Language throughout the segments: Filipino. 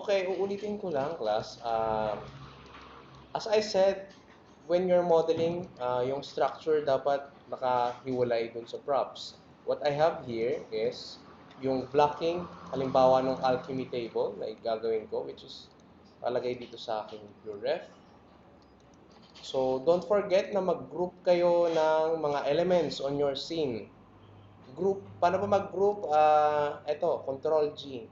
Okay, uulitin ko lang, class. As I said, when you're modeling, yung structure dapat nakahiwalay dun sa props. What I have here is yung blocking, halimbawa ng alchemy table na gagawin ko, which is palagay dito sa aking blue ref. So, don't forget na mag-group kayo ng mga elements on your scene. Group, paano ba mag-group? Ito, Control G.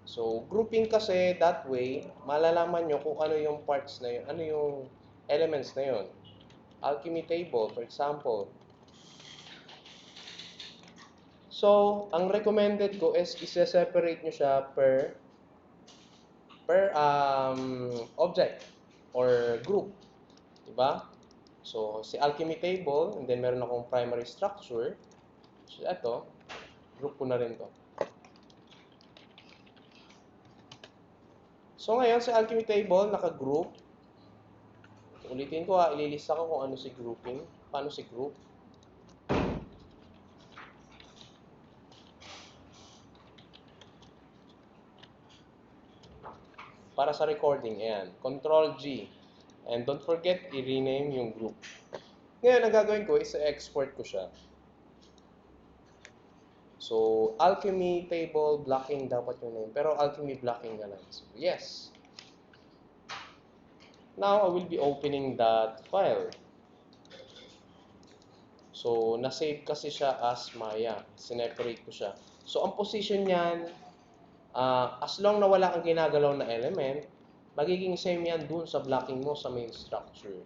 So, grouping kasi that way, malalaman nyo kung ano yung parts na yun, ano yung elements na yun. Alchemy table, for example. So, ang recommended ko is isa-separate nyo siya per object or group. Diba? So, si alchemy table, and then meron akong primary structure. So, ito, group ko na rin to. So, ngayon, sa alchemy table, naka-group. Ulitin ko ililista ko kung ano si grouping. Paano si group. Para sa recording, ayan. Control G. And don't forget, i-rename yung group. Ngayon, ang gagawin ko is export ko siya. So, alchemy table blocking dapat yung name. Pero alchemy blocking na lang. So, yes. Now, I will be opening that file. So, na-save kasi siya as Maya. Sineparate ko siya. So, ang position niyan, as long na wala kang ginagalaw na element, magiging same yan dun sa blocking mo sa main structure.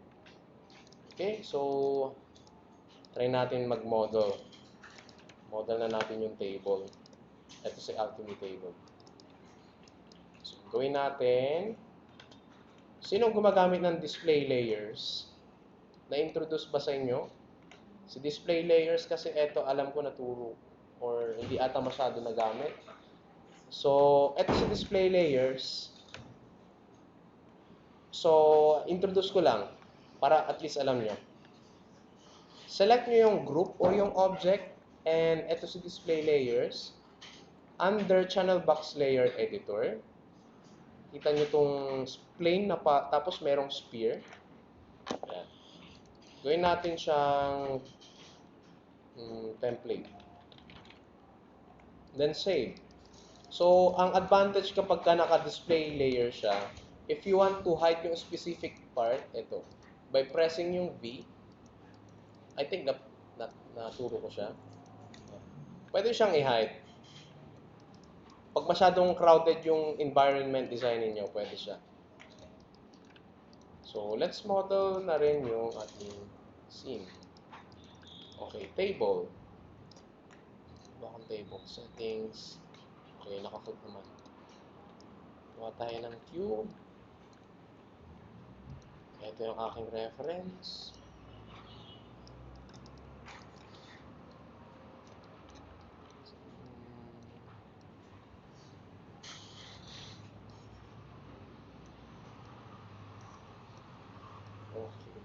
Okay? So, try natin mag-model. Model na natin yung table. Ito si alchemy table. So, gawin natin. Sinong gumagamit ng display layers? Na-introduce ba sa inyo? Si display layers kasi ito alam ko naturo or hindi ata masyado nagamit. So, ito si display layers. So, introduce ko lang para at least alam nyo. Select nyo yung group or yung object and ito si display layers. Under channel box layer editor, kita nyo itong plane na tapos merong sphere. Ayan. Gawin natin siyang template. Then save. So, ang advantage kapag ka naka-display layer siya, if you want to hide yung specific part, ito, by pressing yung V, I think naturo ko siya. Pwede siyang i-hide. Pag masyadong crowded yung environment design niyo, pwede siya. So, let's model na rin yung ating scene. Okay, table. Bakang table. Settings. Okay, naka-click naman. Gawa tayo ng cube. Ito yung aking reference. Okay.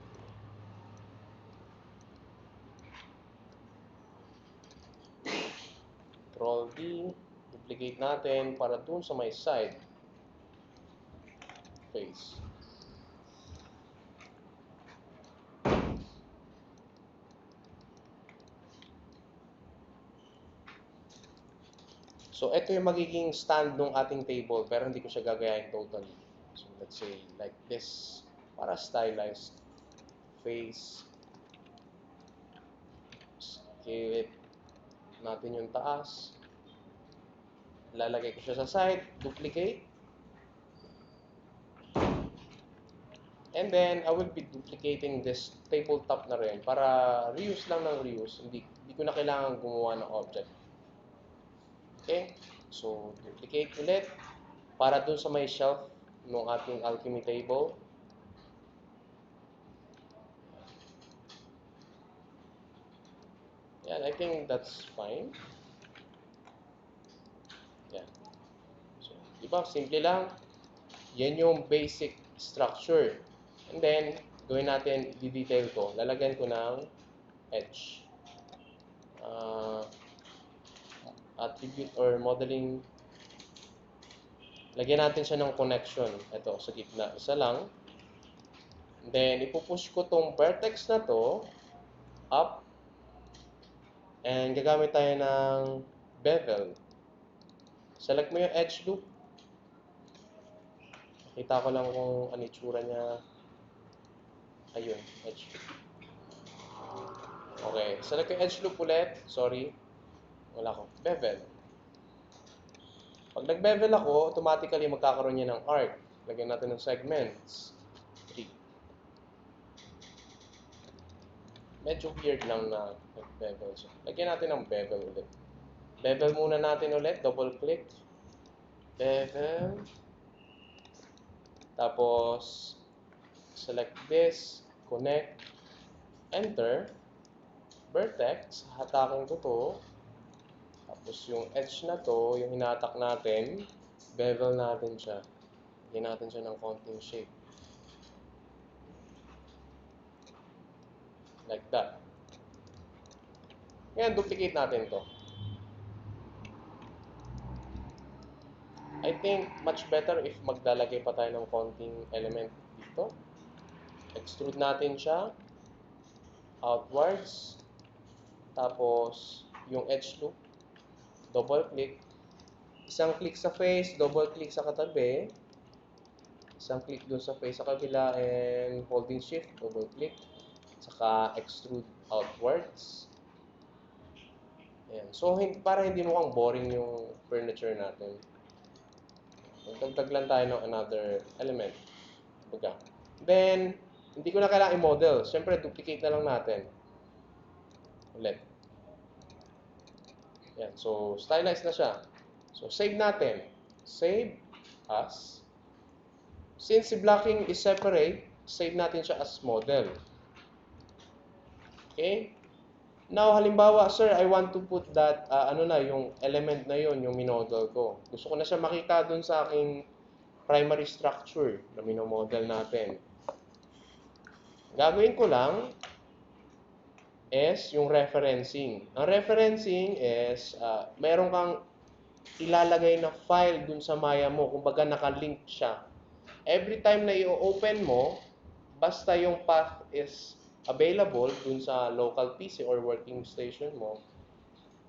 Control D. Duplicate natin para dun sa may side face. So, ito yung magiging stand ng ating table, pero hindi ko siya gagayahin totally. So, let's say, like this, para stylized face. Scale it natin yung taas. Lalagay ko siya sa side, duplicate. And then, I will be duplicating this tabletop na rin para reuse lang ng reuse. Hindi ko na kailangan gumawa ng object. Okay? So, duplicate ulit para dun sa may shelf ng ating alchemy table. Yan, I think that's fine. Yan. So, diba? Simple lang. Yan yung basic structure. And then, gawin natin, i-detail ko. Lalagyan ko ng edge. Attribute or modeling Lagyan natin siya ng connection. Ito, sa gitna. Isa lang. Then, ipupush ko tong vertex na to up. And gagamit tayo ng bevel. Select mo yung edge loop. Kita ko lang kung ano itsura niya. Ayun, edge loop. Okay, select yung edge loop ulit. Sorry. Wala ko. Bevel. Pag nag-bevel ako, automatically magkakaroon niya ng arc. Lagyan natin ng segments. 3. Medyo weird lang na nag-bevel siya. Lagyan natin ng bevel ulit. Bevel muna natin ulit. Double click. Bevel. Tapos, select this. Connect. Enter. Vertex. Hatakin ko to. Tapos yung edge na to, yung hinatak natin, bevel natin siya. Lagyan natin siya ng konting shape. Like that. Ngayon, duplicate natin to. I think much better if maglalagay pa tayo ng konting element dito. Extrude natin siya. Outwards. Tapos, yung edge loop. Double click. Isang click sa face, double click sa katabi. Isang click doon sa face sa kabila and holding shift, double click. Saka extrude outwards. Ayan. So, para hindi mukhang boring yung furniture natin. Magdagdag lang tayo ng another element. Baga. Then, hindi ko na kailangan i-model. Siyempre, duplicate na lang natin. Ulit. Ayan. So, stylized na siya. So, save natin. Save as. Since si blocking is separate, save natin siya as model. Okay? Now, halimbawa, sir, I want to put that, yung element na yon yung minodel ko. Gusto ko na siya makita dun sa aking primary structure na minomodel natin. Gagawin ko lang is yung referencing. Ang referencing is, meron kang ilalagay na file dun sa Maya mo. Kumbaga, nakalink siya. Every time na i-open mo, basta yung path is available dun sa local PC or working station mo,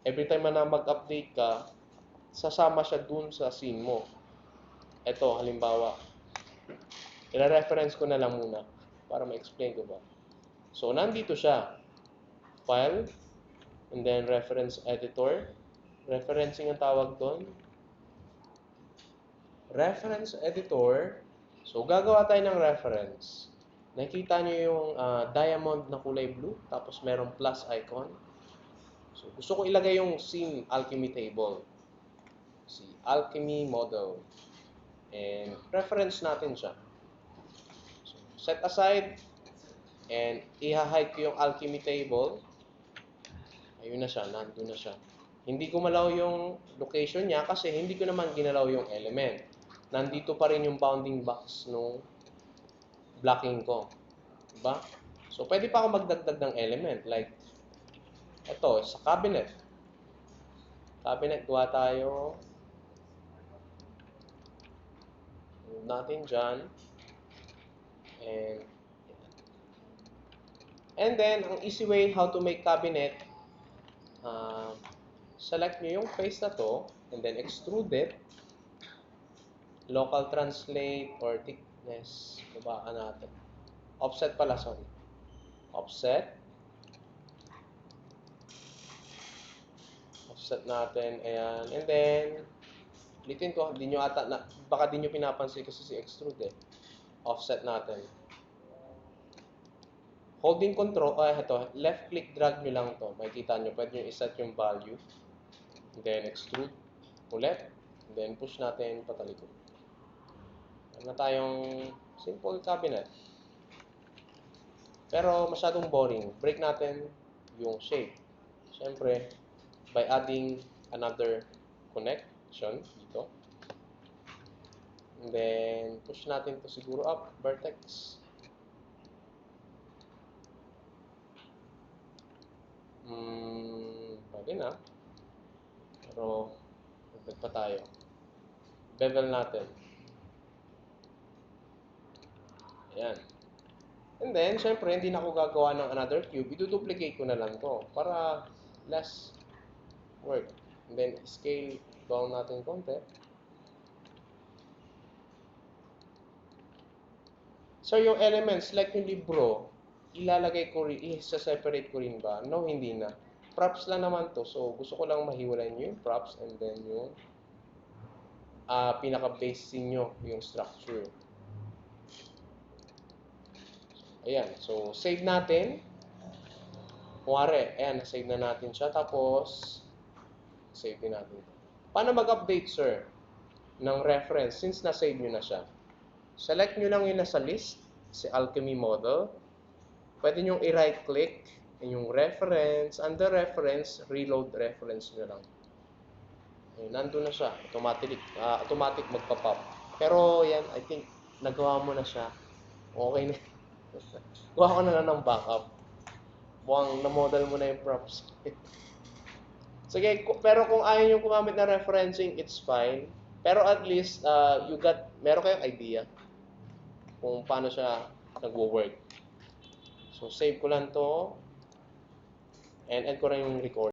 every time na mag-update ka, sasama siya dun sa scene mo. Ito, halimbawa, i-reference ko na lang muna para ma-explain ko ba. So, nandito siya. File, and then reference editor. Referencing ang tawag doon. Reference editor. So, gagawa tayo ng reference. Nakikita nyo yung diamond na kulay blue, tapos merong plus icon. So, gusto ko ilagay yung scene alchemy table. Si alchemy model. And reference natin siya. So, set aside, and i-hide ko yung alchemy table. Ayun na siya, nandun na siya. Hindi ko malaw yung location niya kasi hindi ko naman ginalaw yung element. Nandito pa rin yung bounding box nung blocking ko. Diba? So, pwede pa ako magdagdag ng element. Like, ito, sa cabinet. Cabinet, gawa tayo. Move natin dyan. And then, ang easy way how to make cabinet, select nyo yung face na to, and then extrude it. Local translate or thickness. Babaan natin. Offset pala, sorry. Offset. Offset natin. Ayan. And then, ulitin ko. Baka di nyo pinapansin kasi si extrude eh. Offset natin. Holding control. Ito. Left click drag nyo lang to. Makikita nyo. Pwede nyo iset yung value. And then, extrude. Ulit. And then, push natin patalikod. Meron na tayong simple cabinet. Pero masyadong boring. Break natin yung shape. Siyempre, by adding another connection dito. And then, push natin to siguro up, vertex. Pwede na. Pero, dagdag pa tayo. bevel natin. Ayan. And then, syempre, hindi na ako gagawa ng another cube. I-duplicate ko na lang to para less work. And then, scale down natin konti. So, yung elements, like yung libro, ilalagay ko rin, i-separate ko rin ba? No, hindi na. Props lang naman to. So, gusto ko lang mahiwalay nyo yung props and then yung pinaka-base nyo, yung structure. Ayan. So, save natin. Kuwari, ayan, save na natin siya. Tapos, save din natin. Paano mag-update, sir, ng reference since na-save nyo na siya? Select nyo lang yung nasa list, si Alchemy Model. Pwede nyo i-right click yung reference. Under reference, reload reference nyo lang. Ayun, nandun na siya. Automatic magpa-pop. Pero yan, I think, nagawa mo na siya. Okay na. Gawa ko na lang ng backup. Buwang na-model mo na yung props. Sige, pero kung ayaw nyo gumamit na referencing, it's fine. Pero at least, meron kayong idea kung paano siya nagwo-work. So, save ko lang to and end ko rin yung record.